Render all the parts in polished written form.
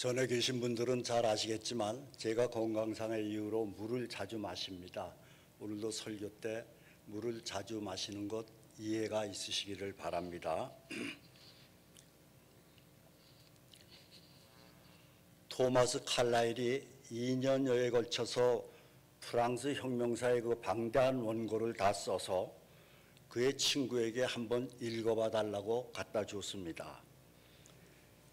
전에 계신 분들은 잘 아시겠지만 제가 건강상의 이유로 물을 자주 마십니다. 오늘도 설교 때 물을 자주 마시는 것 이해가 있으시기를 바랍니다. 토마스 칼라일이 2년여에 걸쳐서 프랑스 혁명사의 그 방대한 원고를 다 써서 그의 친구에게 한번 읽어봐 달라고 갖다 줬습니다.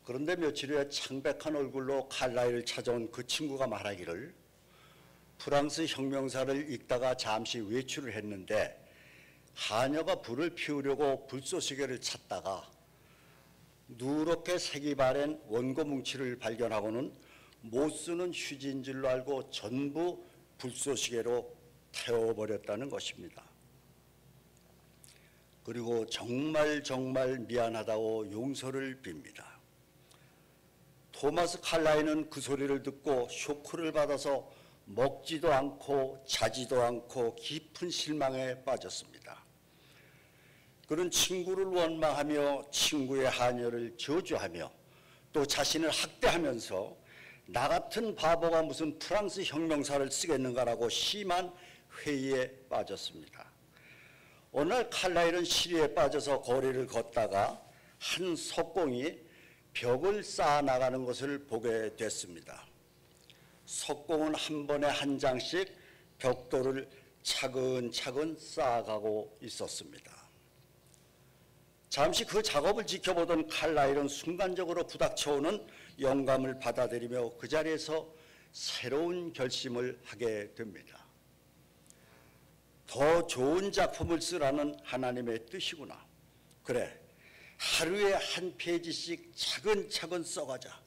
그런데 며칠 후에 창백한 얼굴로 칼라일을 찾아온 그 친구가 말하기를 프랑스 혁명사를 읽다가 잠시 외출을 했는데 하녀가 불을 피우려고 불쏘시개를 찾다가 누렇게 색이 바랜 원고 뭉치를 발견하고는 못 쓰는 휴지인 줄로 알고 전부 불쏘시개로 태워버렸다는 것입니다. 그리고 정말 미안하다고 용서를 빕니다. 토마스 칼라일은 그 소리를 듣고 쇼크를 받아서 먹지도 않고 자지도 않고 깊은 실망에 빠졌습니다. 그는 친구를 원망하며 친구의 하녀를 저주하며 또 자신을 학대하면서 나 같은 바보가 무슨 프랑스 혁명사를 쓰겠는가라고 심한 회의에 빠졌습니다. 어느 날 칼라일은 시리에 빠져서 거리를 걷다가 한 석공이 벽을 쌓아 나가는 것을 보게 됐습니다. 석공은 한 번에 한 장씩 벽돌을 차근차근 쌓아가고 있었습니다. 잠시 그 작업을 지켜보던 칼라일은 순간적으로 부닥쳐오는 영감을 받아들이며 그 자리에서 새로운 결심을 하게 됩니다. 더 좋은 작품을 쓰라는 하나님의 뜻이구나. 그래, 하루에 한 페이지씩 차근차근 써가자.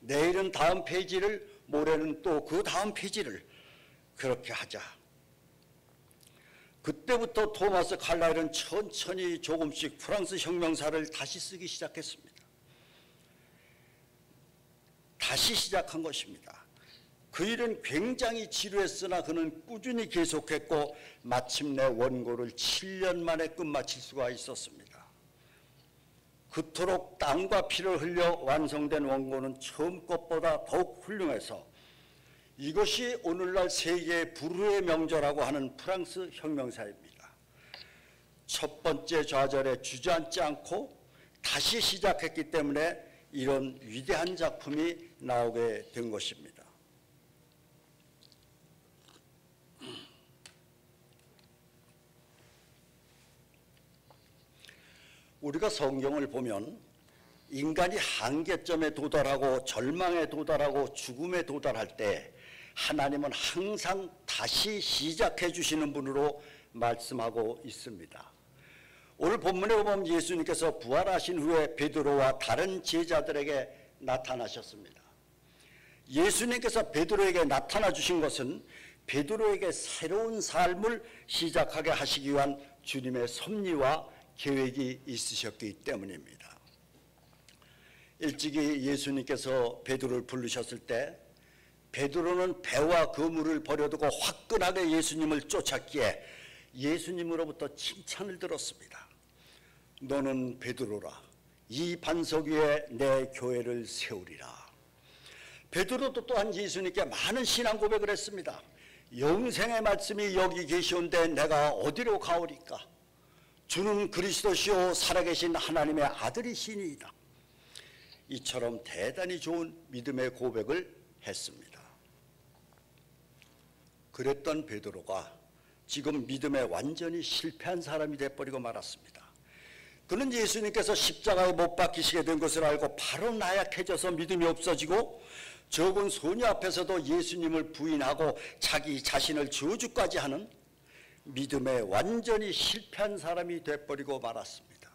내일은 다음 페이지를, 모레는 또 그 다음 페이지를 그렇게 하자. 그때부터 토마스 칼라일은 천천히 조금씩 프랑스 혁명사를 다시 쓰기 시작했습니다. 다시 시작한 것입니다. 그 일은 굉장히 지루했으나 그는 꾸준히 계속했고 마침내 원고를 7년 만에 끝마칠 수가 있었습니다. 그토록 땀과 피를 흘려 완성된 원고는 처음 것보다 더욱 훌륭해서 이것이 오늘날 세계의 불후의 명저라고 하는 프랑스 혁명사입니다. 첫 번째 좌절에 주저앉지 않고 다시 시작했기 때문에 이런 위대한 작품이 나오게 된 것입니다. 우리가 성경을 보면 인간이 한계점에 도달하고 절망에 도달하고 죽음에 도달할 때 하나님은 항상 다시 시작해 주시는 분으로 말씀하고 있습니다. 오늘 본문에 보면 예수님께서 부활하신 후에 베드로와 다른 제자들에게 나타나셨습니다. 예수님께서 베드로에게 나타나 주신 것은 베드로에게 새로운 삶을 시작하게 하시기 위한 주님의 섭리와 계획이 있으셨기 때문입니다. 일찍이 예수님께서 베드로를 부르셨을 때 베드로는 배와 그물을 버려두고 화끈하게 예수님을 쫓았기에 예수님으로부터 칭찬을 들었습니다. 너는 베드로라. 이 반석 위에 내 교회를 세우리라. 베드로도 또한 예수님께 많은 신앙 고백을 했습니다. 영생의 말씀이 여기 계시온데 내가 어디로 가오리까? 주는 그리스도시요 살아계신 하나님의 아들이시니이다. 이처럼 대단히 좋은 믿음의 고백을 했습니다. 그랬던 베드로가 지금 믿음에 완전히 실패한 사람이 되어버리고 말았습니다. 그는 예수님께서 십자가에 못 박히시게 된 것을 알고 바로 나약해져서 믿음이 없어지고 적은 소녀 앞에서도 예수님을 부인하고 자기 자신을 저주까지 하는 믿음에 완전히 실패한 사람이 되어버리고 말았습니다.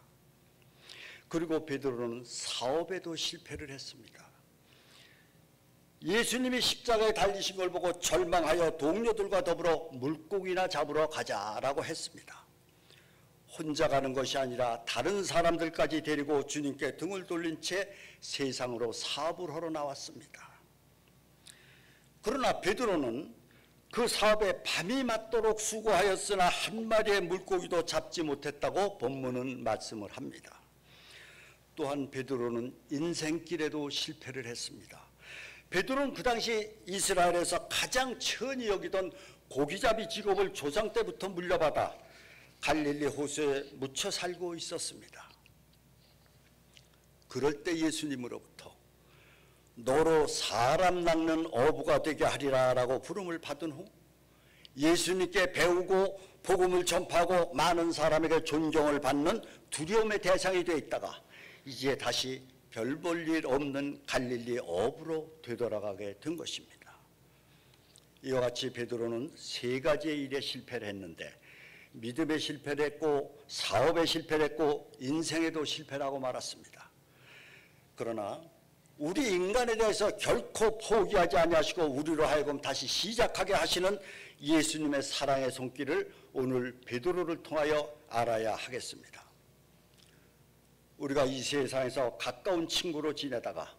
그리고 베드로는 사업에도 실패를 했습니다. 예수님이 십자가에 달리신 걸 보고 절망하여 동료들과 더불어 물고기나 잡으러 가자라고 했습니다. 혼자 가는 것이 아니라 다른 사람들까지 데리고 주님께 등을 돌린 채 세상으로 사업을 하러 나왔습니다. 그러나 베드로는 그 사업에 밤이 맞도록 수고하였으나 한 마리의 물고기도 잡지 못했다고 본문은 말씀을 합니다. 또한 베드로는 인생길에도 실패를 했습니다. 베드로는 그 당시 이스라엘에서 가장 천히 여기던 고기잡이 직업을 조상 때부터 물려받아 갈릴리 호수에 묻혀 살고 있었습니다. 그럴 때 예수님으로부터 너로 사람 낚는 어부가 되게 하리라 라고 부름을 받은 후 예수님께 배우고 복음을 전파하고 많은 사람에게 존경을 받는 두려움의 대상이 되어 있다가 이제 다시 별 볼 일 없는 갈릴리 어부로 되돌아가게 된 것입니다. 이와 같이 베드로는 세 가지의 일에 실패를 했는데 믿음에 실패를 했고 사업에 실패를 했고 인생에도 실패를 하고 말았습니다. 그러나 우리 인간에 대해서 결코 포기하지 아니하시고 우리로 하여금 다시 시작하게 하시는 예수님의 사랑의 손길을 오늘 베드로를 통하여 알아야 하겠습니다. 우리가 이 세상에서 가까운 친구로 지내다가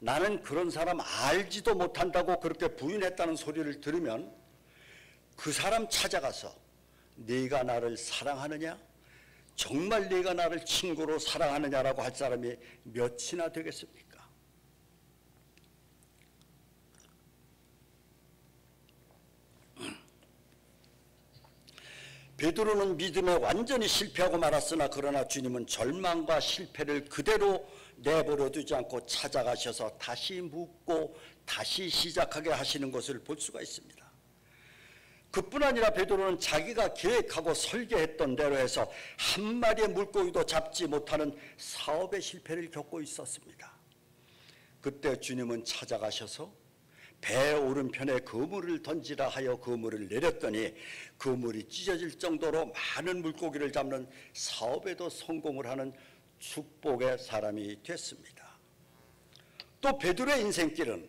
나는 그런 사람 알지도 못한다고 그렇게 부인했다는 소리를 들으면 그 사람 찾아가서 네가 나를 사랑하느냐? 정말 네가 나를 친구로 사랑하느냐라고 할 사람이 몇이나 되겠습니까? 베드로는 믿음에 완전히 실패하고 말았으나 그러나 주님은 절망과 실패를 그대로 내버려 두지 않고 찾아가셔서 다시 묻고 다시 시작하게 하시는 것을 볼 수가 있습니다. 그뿐 아니라 베드로는 자기가 계획하고 설계했던 대로 해서 한 마리의 물고기도 잡지 못하는 사업의 실패를 겪고 있었습니다. 그때 주님은 찾아가셔서 배 오른편에 그물을 던지라 하여 그물을 내렸더니 그물이 찢어질 정도로 많은 물고기를 잡는 사업에도 성공을 하는 축복의 사람이 됐습니다. 또 베드로의 인생길은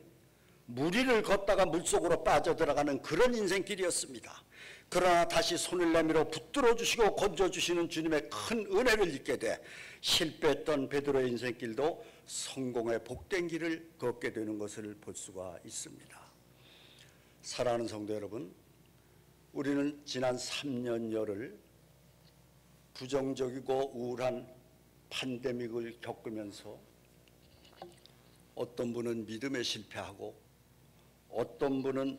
무리를 걷다가 물속으로 빠져들어가는 그런 인생길이었습니다. 그러나 다시 손을 내밀어 붙들어 주시고 건져 주시는 주님의 큰 은혜를 잊게 돼 실패했던 베드로의 인생길도 성공의 복된 길을 걷게 되는 것을 볼 수가 있습니다. 사랑하는 성도 여러분, 우리는 지난 3년여를 부정적이고 우울한 팬데믹을 겪으면서 어떤 분은 믿음에 실패하고 어떤 분은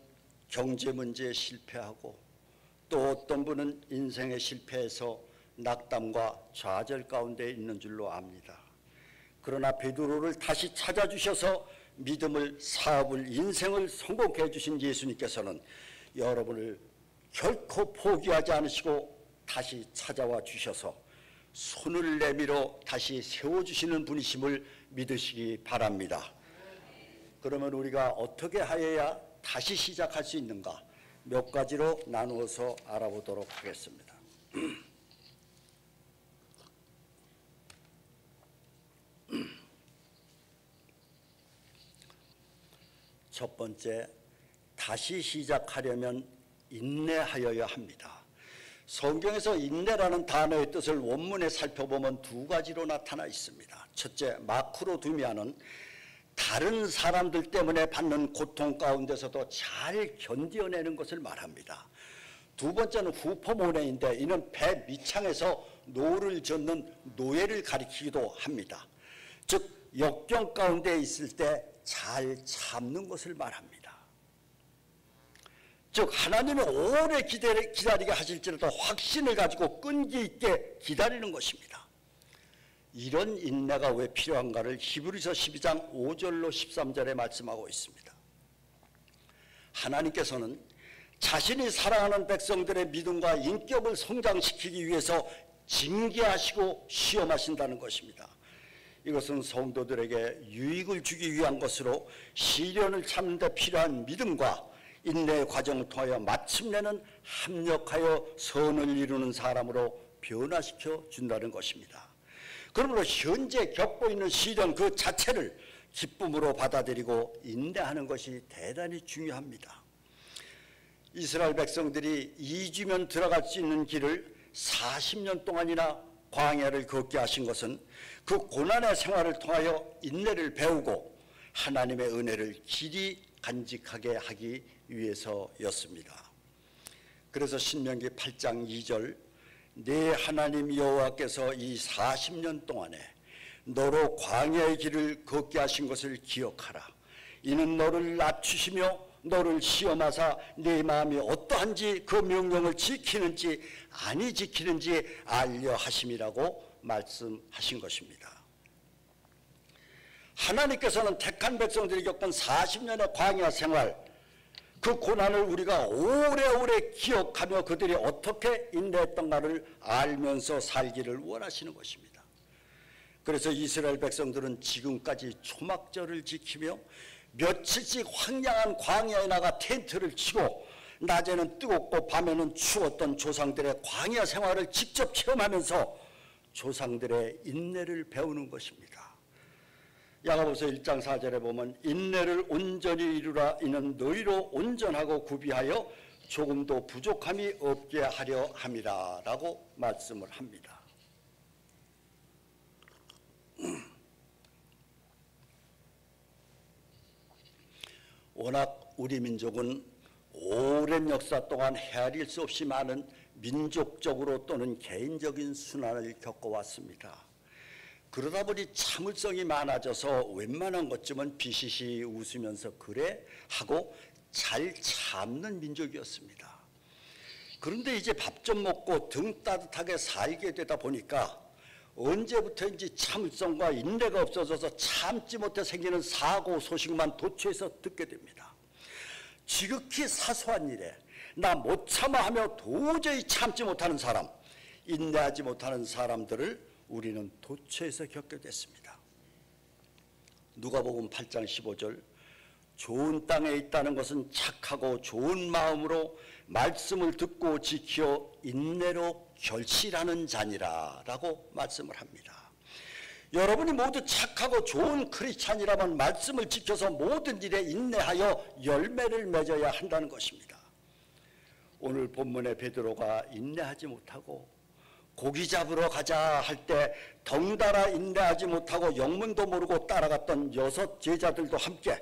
경제 문제에 실패하고 또 어떤 분은 인생에 실패해서 낙담과 좌절 가운데 있는 줄로 압니다. 그러나 베드로를 다시 찾아주셔서 믿음을, 사업을, 인생을 성공케 해주신 예수님께서는 여러분을 결코 포기하지 않으시고 다시 찾아와 주셔서 손을 내밀어 다시 세워주시는 분이심을 믿으시기 바랍니다. 그러면 우리가 어떻게 하여야 다시 시작할 수 있는가? 몇 가지로 나누어서 알아보도록 하겠습니다. 첫 번째, 다시 시작하려면 인내하여야 합니다. 성경에서 인내라는 단어의 뜻을 원문에 살펴보면 두 가지로 나타나 있습니다. 첫째, 마크로 두미아는 다른 사람들 때문에 받는 고통 가운데서도 잘 견뎌내는 것을 말합니다. 두 번째는 후포모네인데 이는 배 밑창에서 노를 젓는 노예를 가리키기도 합니다. 즉 역경 가운데 있을 때 잘 참는 것을 말합니다. 즉 하나님은 오래 기다리게 하실지라도 확신을 가지고 끈기 있게 기다리는 것입니다. 이런 인내가 왜 필요한가를 히브리서 12장 5절로 13절에 말씀하고 있습니다. 하나님께서는 자신이 사랑하는 백성들의 믿음과 인격을 성장시키기 위해서 징계하시고 시험하신다는 것입니다. 이것은 성도들에게 유익을 주기 위한 것으로 시련을 참는 데 필요한 믿음과 인내의 과정을 통하여 마침내는 합력하여 선을 이루는 사람으로 변화시켜 준다는 것입니다. 그러므로 현재 겪고 있는 시련 그 자체를 기쁨으로 받아들이고 인내하는 것이 대단히 중요합니다. 이스라엘 백성들이 2주면 들어갈 수 있는 길을 40년 동안이나 광야를 걷게 하신 것은 그 고난의 생활을 통하여 인내를 배우고 하나님의 은혜를 길이 간직하게 하기 위해서였습니다. 그래서 신명기 8장 2절 네 하나님 여호와께서 이 40년 동안에 너로 광야의 길을 걷게 하신 것을 기억하라. 이는 너를 낮추시며 너를 시험하사 네 마음이 어떠한지 그 명령을 지키는지 아니 지키는지 알려 하심이라고 말씀하신 것입니다. 하나님께서는 택한 백성들이 겪은 40년의 광야 생활, 그 고난을 우리가 오래오래 기억하며 그들이 어떻게 인내했던가를 알면서 살기를 원하시는 것입니다. 그래서 이스라엘 백성들은 지금까지 초막절을 지키며 며칠씩 황량한 광야에 나가 텐트를 치고 낮에는 뜨겁고 밤에는 추웠던 조상들의 광야 생활을 직접 체험하면서 조상들의 인내를 배우는 것입니다. 야고보서 1장 4절에 보면 인내를 온전히 이루라. 이는 너희로 온전하고 구비하여 조금도 부족함이 없게 하려 함이라 라고 말씀을 합니다. 워낙 우리 민족은 오랜 역사 동안 헤아릴 수 없이 많은 민족적으로 또는 개인적인 순환을 겪어왔습니다. 그러다 보니 참을성이 많아져서 웬만한 것쯤은 비시시 웃으면서 그래 하고 잘 참는 민족이었습니다. 그런데 이제 밥 좀 먹고 등 따뜻하게 살게 되다 보니까 언제부터인지 참을성과 인내가 없어져서 참지 못해 생기는 사고 소식만 도처에서 듣게 됩니다. 지극히 사소한 일에 나 못 참아 하며 도저히 참지 못하는 사람, 인내하지 못하는 사람들을 우리는 도처에서 겪게 됐습니다. 누가복음 8장 15절, 좋은 땅에 있다는 것은 착하고 좋은 마음으로 말씀을 듣고 지켜 인내로 결실하는 자니라 라고 말씀을 합니다. 여러분이 모두 착하고 좋은 크리스찬이라면 말씀을 지켜서 모든 일에 인내하여 열매를 맺어야 한다는 것입니다. 오늘 본문의 베드로가 인내하지 못하고 고기 잡으러 가자 할 때 덩달아 인내하지 못하고 영문도 모르고 따라갔던 6 제자들도 함께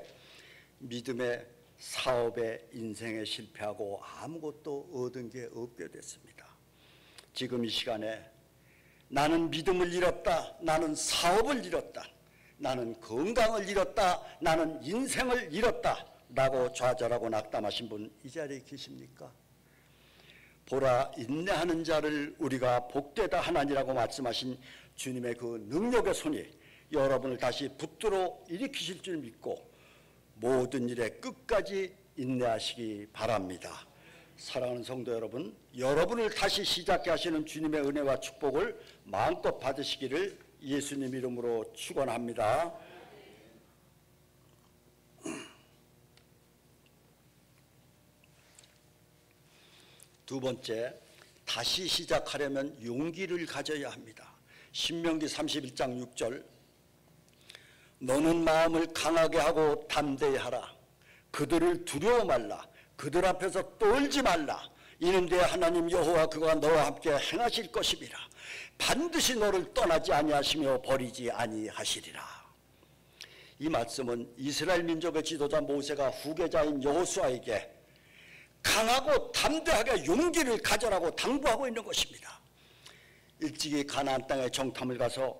믿음의 사업에 인생에 실패하고 아무것도 얻은 게 없게 됐습니다. 지금 이 시간에 나는 믿음을 잃었다, 나는 사업을 잃었다, 나는 건강을 잃었다, 나는 인생을 잃었다 라고 좌절하고 낙담하신 분 이 자리에 계십니까? 보라, 인내하는 자를 우리가 복되다 하나니라고 말씀하신 주님의 그 능력의 손이 여러분을 다시 붙들어 일으키실 줄 믿고 모든 일에 끝까지 인내하시기 바랍니다. 사랑하는 성도 여러분, 여러분을 다시 시작해 하시는 주님의 은혜와 축복을 마음껏 받으시기를 예수님 이름으로 축원합니다. 두 번째, 다시 시작하려면 용기를 가져야 합니다. 신명기 31장 6절, 너는 마음을 강하게 하고 담대히 하라. 그들을 두려워 말라. 그들 앞에서 떨지 말라. 이는 내 하나님 여호와 그가 너와 함께 행하실 것임이라. 반드시 너를 떠나지 아니하시며 버리지 아니하시리라. 이 말씀은 이스라엘 민족의 지도자 모세가 후계자인 여호수아에게 강하고 담대하게 용기를 가져라고 당부하고 있는 것입니다. 일찍이 가나안 땅에 정탐을 가서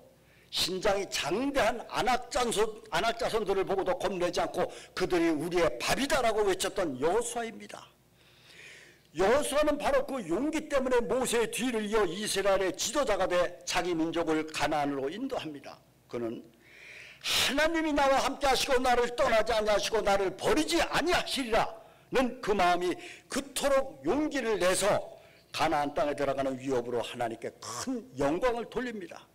신장이 장대한 안악자손들을 보고도 겁내지 않고 그들이 우리의 밥이다라고 외쳤던 여호수아입니다. 여호수아는 바로 그 용기 때문에 모세의 뒤를 이어 이스라엘의 지도자가 돼 자기 민족을 가나안으로 인도합니다. 그는 하나님이 나와 함께 하시고 나를 떠나지 아니하시고 나를 버리지 아니하시리라 는 그 마음이 그토록 용기를 내서 가나안 땅에 들어가는 위협으로 하나님께 큰 영광을 돌립니다.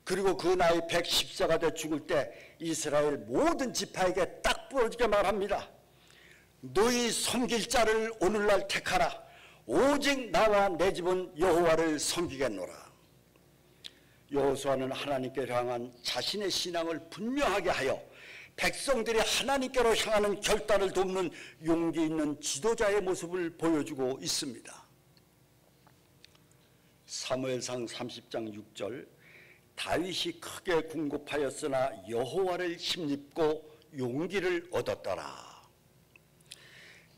그리고 그 나이 110세가 돼 죽을 때 이스라엘 모든 지파에게 딱 부러지게 말합니다. 너희 섬길 자를 오늘날 택하라. 오직 나와 내 집은 여호와를 섬기겠노라. 여호수아는 하나님께 향한 자신의 신앙을 분명하게 하여 백성들이 하나님께로 향하는 결단을 돕는 용기 있는 지도자의 모습을 보여주고 있습니다. 사무엘상 30장 6절, 다윗이 크게 궁급하였으나 여호와를 힘입고 용기를 얻었더라.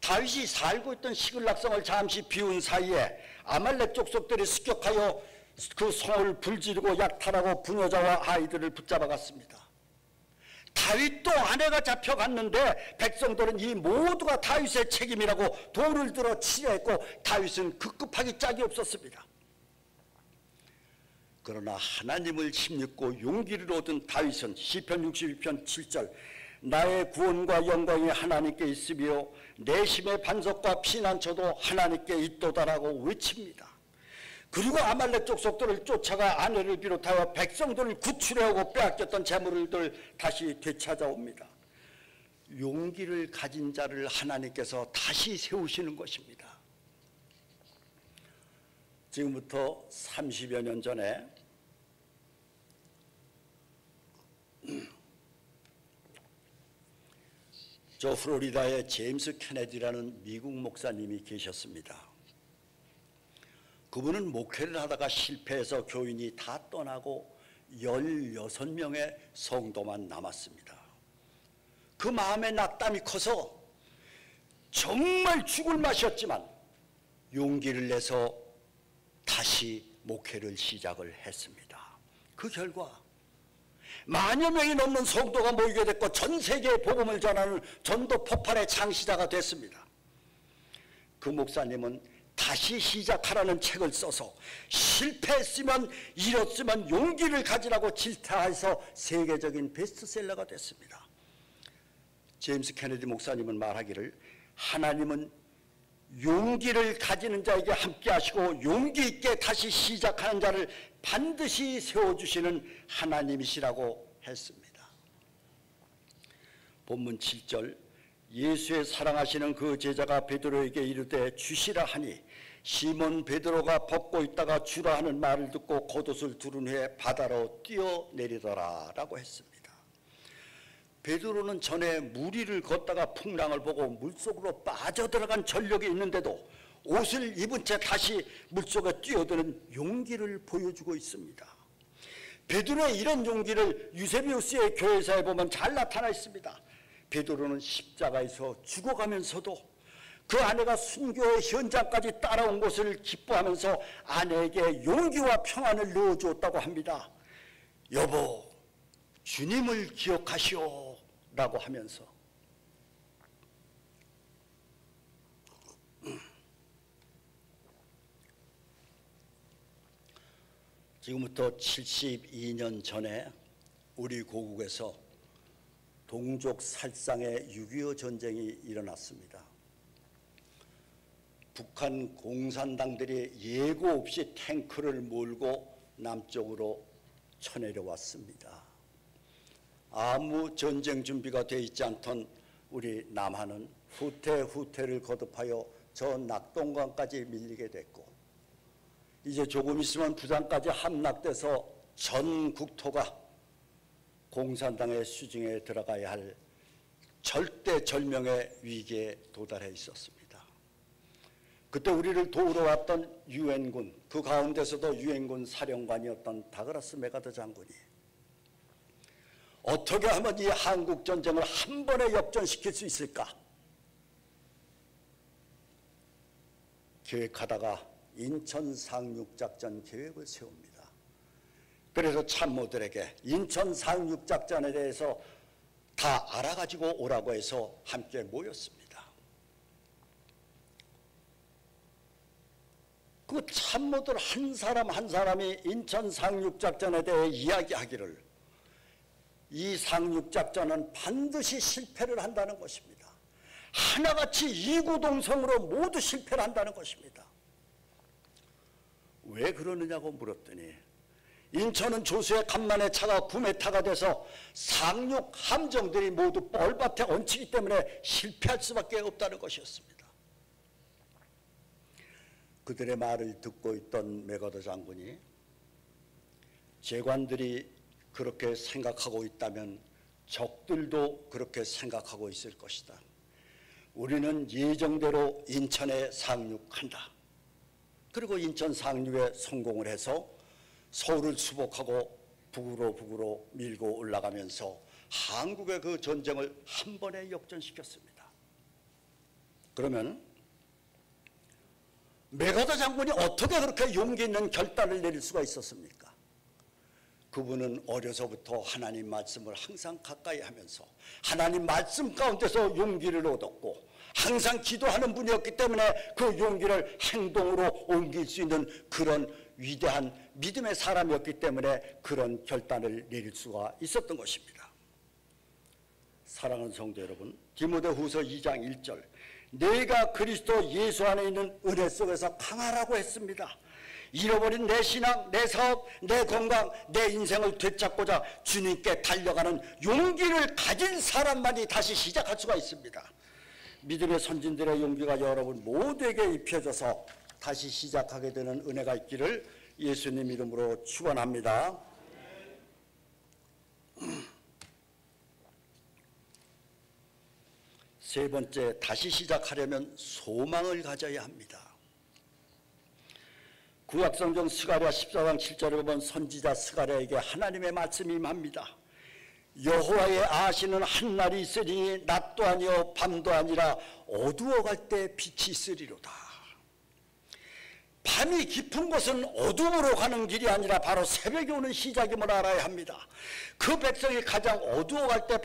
다윗이 살고 있던 시글락성을 잠시 비운 사이에 아말렉 족속들이 습격하여 그 성을 불지르고 약탈하고 부녀자와 아이들을 붙잡아갔습니다. 다윗도 아내가 잡혀갔는데 백성들은 이 모두가 다윗의 책임이라고 돌을 들어 치려 했고 다윗은 급급하기 짝이 없었습니다. 그러나 하나님을 힘입고 용기를 얻은 다윗은 시편 62편 7절 나의 구원과 영광이 하나님께 있으며 내 힘의 반석과 피난처도 하나님께 있도다라고 외칩니다. 그리고 아말렉 족속들을 쫓아가 아내를 비롯하여 백성들을 구출해오고 빼앗겼던 재물을 다시 되찾아옵니다. 용기를 가진 자를 하나님께서 다시 세우시는 것입니다. 지금부터 30여 년 전에 저 플로리다에 제임스 케네디라는 미국 목사님이 계셨습니다. 그분은 목회를 하다가 실패해서 교인이 다 떠나고 16명의 성도만 남았습니다. 그 마음의 낙담이 커서 정말 죽을 맛이었지만 용기를 내서 다시 목회를 시작을 했습니다. 그 결과 만여 명이 넘는 성도가 모이게 됐고 전 세계에 복음을 전하는 전도 폭발의 창시자가 됐습니다. 그 목사님은 다시 시작하라는 책을 써서 실패했으면 잃었으면 용기를 가지라고 질타해서 세계적인 베스트셀러가 됐습니다. 제임스 케네디 목사님은 말하기를 하나님은 용기를 가지는 자에게 함께 하시고 용기 있게 다시 시작하는 자를 반드시 세워주시는 하나님이시라고 했습니다. 본문 7절 예수의 사랑하시는 그 제자가 베드로에게 이르되 주시라 하니 시몬 베드로가 벗고 있다가 주라 하는 말을 듣고 겉옷을 두른 후에 바다로 뛰어내리더라 라고 했습니다. 베드로는 전에 물 위를 걷다가 풍랑을 보고 물속으로 빠져들어간 전력이 있는데도 옷을 입은 채 다시 물속에 뛰어드는 용기를 보여주고 있습니다. 베드로의 이런 용기를 유세비우스의 교회사에 보면 잘 나타나 있습니다. 베드로는 십자가에서 죽어가면서도 그 아내가 순교의 현장까지 따라온 것을 기뻐하면서 아내에게 용기와 평안을 넣어주었다고 합니다. 여보, 주님을 기억하시오 라고 하면서 지금부터 72년 전에 우리 고국에서 동족 살상의 6.25 전쟁이 일어났습니다. 북한 공산당들이 예고 없이 탱크를 몰고 남쪽으로 쳐내려왔습니다. 아무 전쟁 준비가 되어 있지 않던 우리 남한은 후퇴를 거듭하여 저 낙동강까지 밀리게 됐고 이제 조금 있으면 부산까지 함락돼서 전 국토가 공산당의 수중에 들어가야 할 절대절명의 위기에 도달해 있었습니다. 그때 우리를 도우러 왔던 유엔군, 그 가운데서도 유엔군 사령관이었던 다그라스 메가더 장군이 어떻게 하면 이 한국전쟁을 한 번에 역전시킬 수 있을까? 계획하다가 인천 상륙작전 계획을 세웁니다. 그래서 참모들에게 인천 상륙작전에 대해서 다 알아가지고 오라고 해서 함께 모였습니다. 그 참모들 한 사람 한 사람이 인천 상륙작전에 대해 이야기하기를 이 상륙작전은 반드시 실패를 한다는 것입니다. 하나같이 이구동성으로 모두 실패를 한다는 것입니다. 왜 그러느냐고 물었더니 인천은 조수의 간만에 차가 9m가 돼서 상륙 함정들이 모두 뻘밭에 얹히기 때문에 실패할 수밖에 없다는 것이었습니다. 그들의 말을 듣고 있던 메가더 장군이 제관들이 그렇게 생각하고 있다면 적들도 그렇게 생각하고 있을 것이다. 우리는 예정대로 인천에 상륙한다. 그리고 인천 상륙에 성공을 해서 서울을 수복하고 북으로 밀고 올라가면서 한국의 그 전쟁을 한 번에 역전시켰습니다. 그러면 메가더 장군이 어떻게 그렇게 용기 있는 결단을 내릴 수가 있었습니까? 그분은 어려서부터 하나님 말씀을 항상 가까이 하면서 하나님 말씀 가운데서 용기를 얻었고 항상 기도하는 분이었기 때문에 그 용기를 행동으로 옮길 수 있는 그런 위대한 믿음의 사람이었기 때문에 그런 결단을 내릴 수가 있었던 것입니다. 사랑하는 성도 여러분, 디모데후서 2장 1절, 내가 그리스도 예수 안에 있는 은혜 속에서 강하라고 했습니다. 잃어버린 내 신앙, 내 사업, 내 건강, 내 인생을 되찾고자 주님께 달려가는 용기를 가진 사람만이 다시 시작할 수가 있습니다. 믿음의 선진들의 용기가 여러분 모두에게 입혀져서 다시 시작하게 되는 은혜가 있기를 예수님 이름으로 축원합니다. 세 번째, 다시 시작하려면 소망을 가져야 합니다. 구약성경 스가랴 14장 7절에 보면 선지자 스가랴에게 하나님의 말씀이 임합니다. 여호와의 아시는 한날이 있으니 낮도 아니요 밤도 아니라 어두워갈 때 빛이 있으리로다. 밤이 깊은 곳은 어둠으로 가는 길이 아니라 바로 새벽이 오는 시작임을 알아야 합니다. 그 백성이 가장 어두워갈 때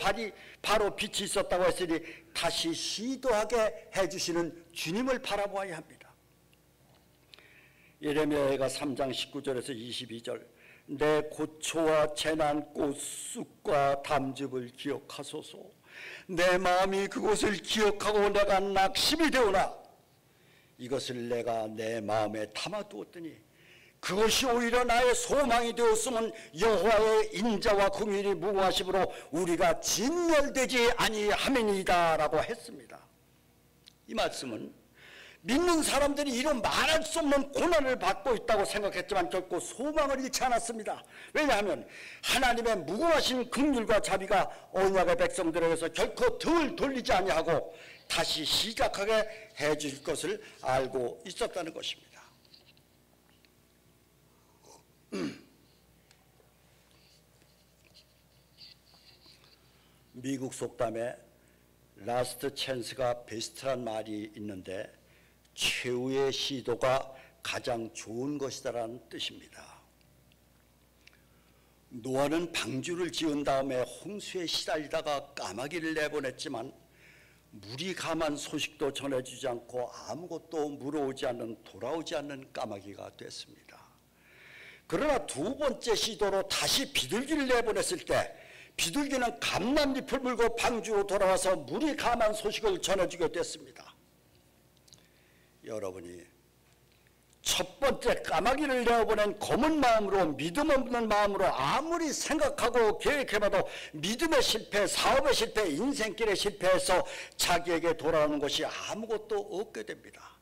바로 빛이 있었다고 했으니 다시 시도하게 해주시는 주님을 바라보아야 합니다. 예레미야가 3장 19절에서 22절, 내 고초와 재난 꽃 쑥과 담즙을 기억하소서. 내 마음이 그곳을 기억하고 내가 낙심이 되오나 이것을 내가 내 마음에 담아두었더니 그것이 오히려 나의 소망이 되었으면 여호와의 인자와 긍휼이 무궁하심으로 우리가 진멸되지 아니함이니이다 라고 했습니다. 이 말씀은 믿는 사람들이 이런 말할 수 없는 고난을 받고 있다고 생각했지만 결코 소망을 잃지 않았습니다. 왜냐하면 하나님의 무궁하신 긍휼과 자비가 언약의 백성들에게서 결코 등을 돌리지 아니하고 다시 시작하게 해줄 것을 알고 있었다는 것입니다. 미국 속담에 라스트 찬스가 베스트란 말이 있는데 최후의 시도가 가장 좋은 것이다라는 뜻입니다. 노아는 방주를 지은 다음에 홍수에 시달리다가 까마귀를 내보냈지만 물이 감한 소식도 전해주지 않고 아무것도 물어오지 않는 돌아오지 않는 까마귀가 됐습니다. 그러나 두 번째 시도로 다시 비둘기를 내보냈을 때 비둘기는 감람잎을 물고 방주로 돌아와서 물이 감한 소식을 전해주게 됐습니다. 여러분이 첫 번째 까마귀를 내어보낸 검은 마음으로 믿음 없는 마음으로 아무리 생각하고 계획해봐도 믿음의 실패, 사업의 실패, 인생길의 실패해서 자기에게 돌아오는 것이 아무것도 없게 됩니다.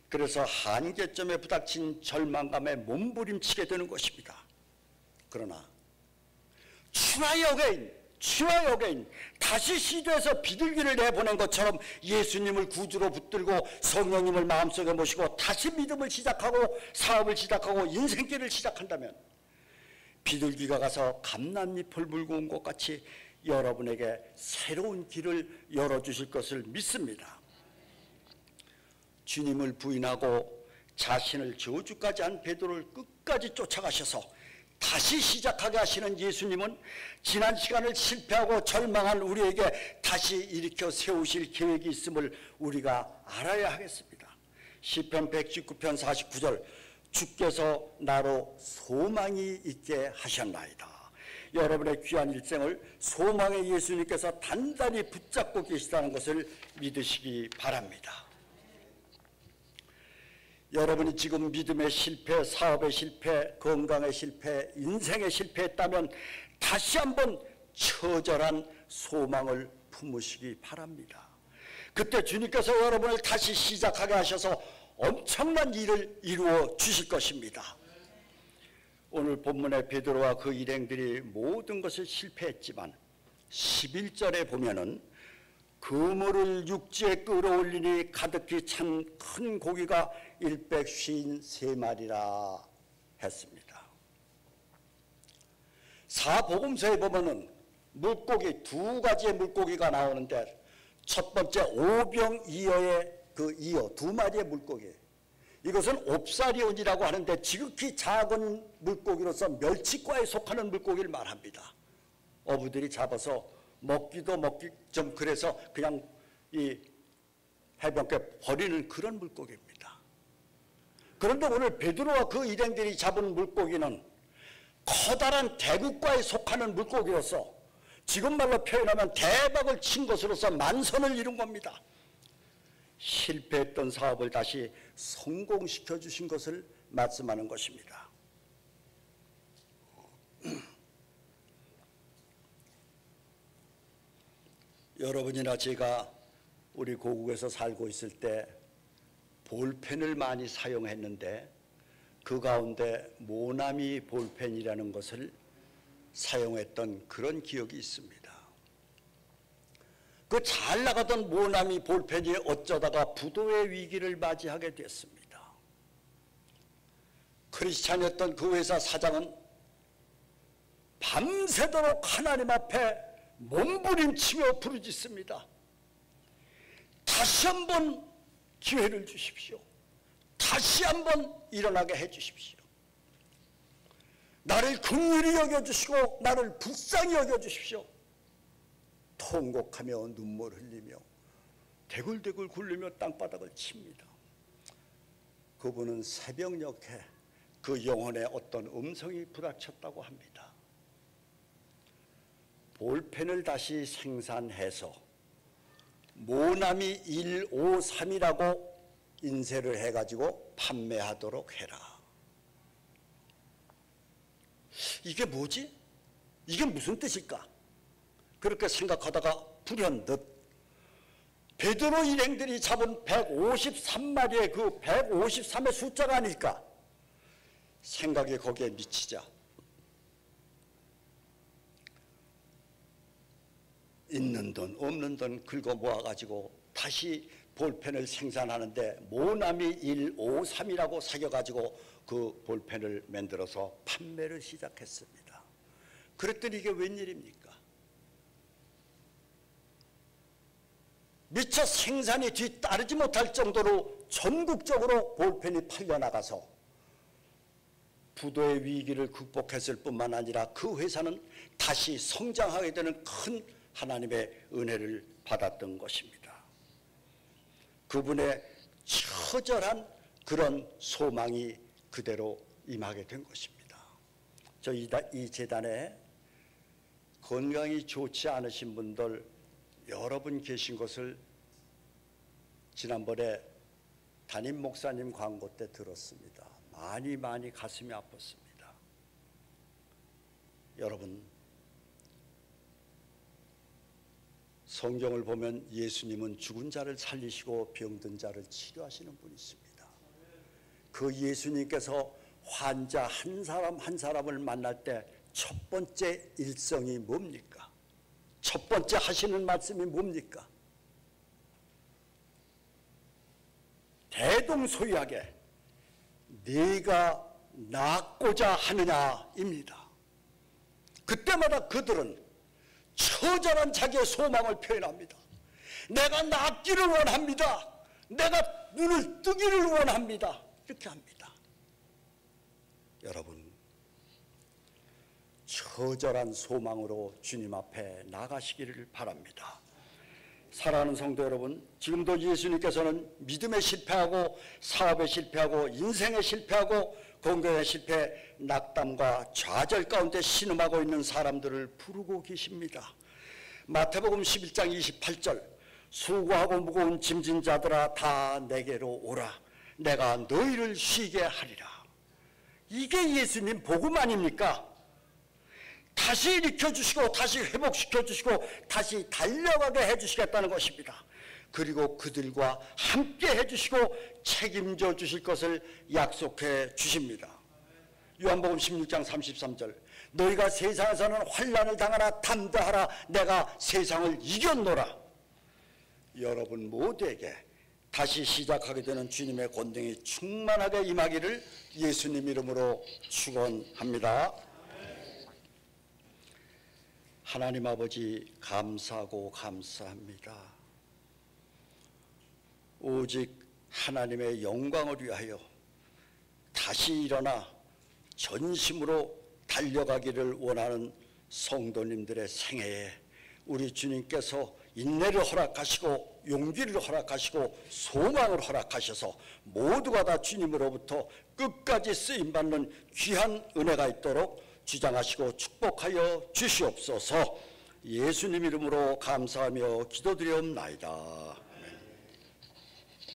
그래서 한계점에 부닥친 절망감에 몸부림치게 되는 것입니다. 그러나 try again, 다시 시도해서 비둘기를 내보낸 것처럼 예수님을 구주로 붙들고 성령님을 마음속에 모시고 다시 믿음을 시작하고 사업을 시작하고 인생길을 시작한다면 비둘기가 가서 감람잎을 물고 온 것 같이 여러분에게 새로운 길을 열어주실 것을 믿습니다. 주님을 부인하고 자신을 저주까지 한 베드로를 끝까지 쫓아가셔서 다시 시작하게 하시는 예수님은 지난 시간을 실패하고 절망한 우리에게 다시 일으켜 세우실 계획이 있음을 우리가 알아야 하겠습니다. 시편 119편 49절, 주께서 나로 소망이 있게 하셨나이다. 여러분의 귀한 일생을 소망의 예수님께서 단단히 붙잡고 계시다는 것을 믿으시기 바랍니다. 여러분이 지금 믿음의 실패, 사업의 실패, 건강의 실패, 인생의 실패했다면 다시 한번 처절한 소망을 품으시기 바랍니다. 그때 주님께서 여러분을 다시 시작하게 하셔서 엄청난 일을 이루어 주실 것입니다. 오늘 본문의 베드로와 그 일행들이 모든 것을 실패했지만 11절에 보면은 그물을 육지에 끌어올리니 가득히 찬 큰 고기가 153마리라 했습니다. 사복음서에 보면은 물고기 두 가지의 물고기가 나오는데 첫 번째 오병이어의 그 이어 두 마리의 물고기, 이것은 옵사리온이라고 하는데 지극히 작은 물고기로서 멸치과에 속하는 물고기를 말합니다. 어부들이 잡아서 먹기도 먹기 좀 그래서 그냥 이 해변가에 버리는 그런 물고기입니다. 그런데 오늘 베드로와 그 일행들이 잡은 물고기는 커다란 대구과에 속하는 물고기로서 지금 말로 표현하면 대박을 친 것으로서 만선을 이룬 겁니다. 실패했던 사업을 다시 성공시켜 주신 것을 말씀하는 것입니다. 여러분이나 제가 우리 고국에서 살고 있을 때 볼펜을 많이 사용했는데 그 가운데 모나미 볼펜이라는 것을 사용했던 그런 기억이 있습니다. 그 잘 나가던 모나미 볼펜이 어쩌다가 부도의 위기를 맞이하게 됐습니다. 크리스찬이었던 그 회사 사장은 밤새도록 하나님 앞에 몸부림치며 부르짖습니다. 다시 한번 기회를 주십시오. 다시 한번 일어나게 해주십시오. 나를 긍휼히 여겨주시고 나를 불쌍히 여겨주십시오. 통곡하며 눈물 흘리며 대굴대굴 굴리며 땅바닥을 칩니다. 그분은 새벽녘에 그 영혼에 어떤 음성이 부닥쳤다고 합니다. 볼펜을 다시 생산해서 모나미 153이라고 인쇄를 해가지고 판매하도록 해라. 이게 뭐지? 이게 무슨 뜻일까? 그렇게 생각하다가 불현듯 베드로 일행들이 잡은 153마리의 그 153의 숫자가 아닐까 생각이 거기에 미치자 있는 돈 없는 돈 긁어 모아가지고 다시 볼펜을 생산하는데 모나미 153이라고 새겨가지고 그 볼펜을 만들어서 판매를 시작했습니다. 그랬더니 이게 웬일입니까? 미처 생산이 뒤따르지 못할 정도로 전국적으로 볼펜이 팔려나가서 부도의 위기를 극복했을 뿐만 아니라 그 회사는 다시 성장하게 되는 큰 하나님의 은혜를 받았던 것입니다. 그분의 처절한 그런 소망이 그대로 임하게 된 것입니다. 이 재단에 건강이 좋지 않으신 분들 여러분 계신 것을 지난번에 담임 목사님 광고 때 들었습니다. 많이 가슴이 아팠습니다. 여러분, 성경을 보면 예수님은 죽은 자를 살리시고 병든 자를 치료하시는 분이십니다. 그 예수님께서 환자 한 사람 한 사람을 만날 때 첫 번째 일성이 뭡니까? 첫 번째 하시는 말씀이 뭡니까? 대동소이하게 네가 낫고자 하느냐입니다. 그때마다 그들은 처절한 자기의 소망을 표현합니다. 내가 낫기를 원합니다. 내가 눈을 뜨기를 원합니다. 이렇게 합니다. 여러분, 처절한 소망으로 주님 앞에 나가시기를 바랍니다. 사랑하는 성도 여러분, 지금도 예수님께서는 믿음에 실패하고 사업에 실패하고 인생에 실패하고 공경에 실패, 낙담과 좌절 가운데 신음하고 있는 사람들을 부르고 계십니다. 마태복음 11장 28절, 수고하고 무거운 짐진 자들아 다 내게로 오라. 내가 너희를 쉬게 하리라. 이게 예수님 복음 아닙니까? 다시 일으켜주시고 다시 회복시켜주시고 다시 달려가게 해주시겠다는 것입니다. 그리고 그들과 함께 해주시고 책임져 주실 것을 약속해 주십니다. 요한복음 16장 33절, 너희가 세상에서는 환난을 당하나 담대하라. 내가 세상을 이겼노라. 여러분 모두에게 다시 시작하게 되는 주님의 권능이 충만하게 임하기를 예수님 이름으로 축원합니다. 하나님 아버지, 감사하고 감사합니다. 오직 하나님의 영광을 위하여 다시 일어나 전심으로 달려가기를 원하는 성도님들의 생애에 우리 주님께서 인내를 허락하시고 용기를 허락하시고 소망을 허락하셔서 모두가 다 주님으로부터 끝까지 쓰임받는 귀한 은혜가 있도록 주장하시고 축복하여 주시옵소서. 예수님 이름으로 감사하며 기도드리옵나이다.